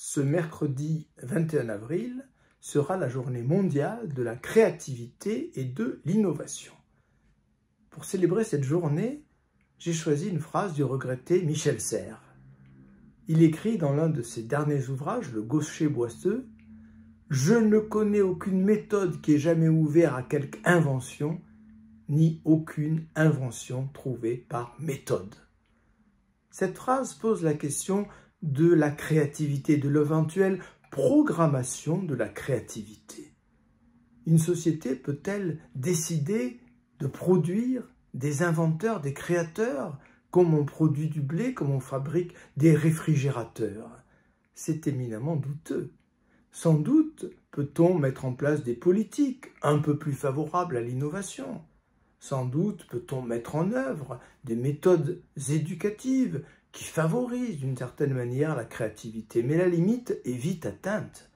ce mercredi 21 avril sera la journée mondiale de la créativité et de l'innovation. Pour célébrer cette journée, j'ai choisi une phrase du regretté Michel Serres. Il écrit dans l'un de ses derniers ouvrages, Le Gaucher boiteux, « Je ne connais aucune méthode qui ait jamais ouvert à quelque invention, ni aucune invention trouvée par méthode. » Cette phrase pose la question de la créativité, de l'éventuelle programmation de la créativité. Une société peut-elle décider de produire des inventeurs, des créateurs, comme on produit du blé, comme on fabrique des réfrigérateurs? C'est éminemment douteux. Sans doute peut-on mettre en place des politiques un peu plus favorables à l'innovation. Sans doute peut-on mettre en œuvre des méthodes éducatives qui favorisent d'une certaine manière la créativité. Mais la limite est vite atteinte.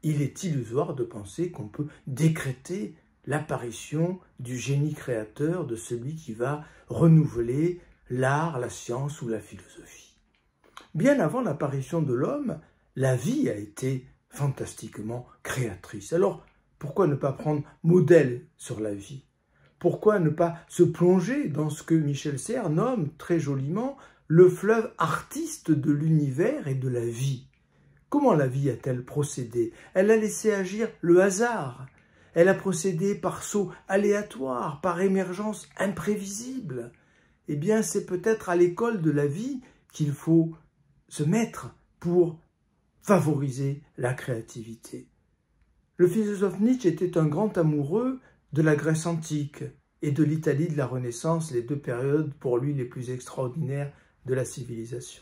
Il est illusoire de penser qu'on peut décréter l'apparition du génie créateur, de celui qui va renouveler l'art, la science ou la philosophie. Bien avant l'apparition de l'homme, la vie a été fantastiquement créatrice. Alors, pourquoi ne pas prendre modèle sur la vie? Pourquoi ne pas se plonger dans ce que Michel Serres nomme très joliment le fleuve artiste de l'univers et de la vie? Comment la vie a-t-elle procédé? Elle a laissé agir le hasard. Elle a procédé par sauts aléatoires, par émergence imprévisible. Eh bien, c'est peut-être à l'école de la vie qu'il faut se mettre pour favoriser la créativité. Le philosophe Nietzsche était un grand amoureux de la Grèce antique et de l'Italie de la Renaissance, les deux périodes pour lui les plus extraordinaires de la civilisation.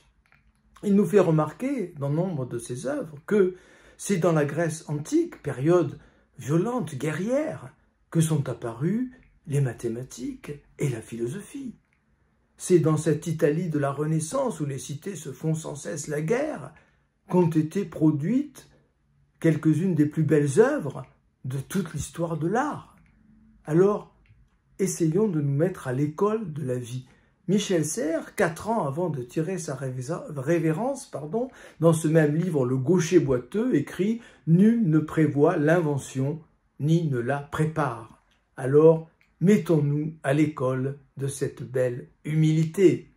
Il nous fait remarquer, dans nombre de ses œuvres, que c'est dans la Grèce antique, période violente, guerrière, que sont apparues les mathématiques et la philosophie. C'est dans cette Italie de la Renaissance, où les cités se font sans cesse la guerre, qu'ont été produites quelques-unes des plus belles œuvres de toute l'histoire de l'art. Alors, essayons de nous mettre à l'école de la vie. Michel Serres, 4 ans avant de tirer sa révérence, dans ce même livre, Le Gaucher boiteux, écrit « Nul ne prévoit l'invention, ni ne la prépare ». Alors, mettons-nous à l'école de cette belle humilité.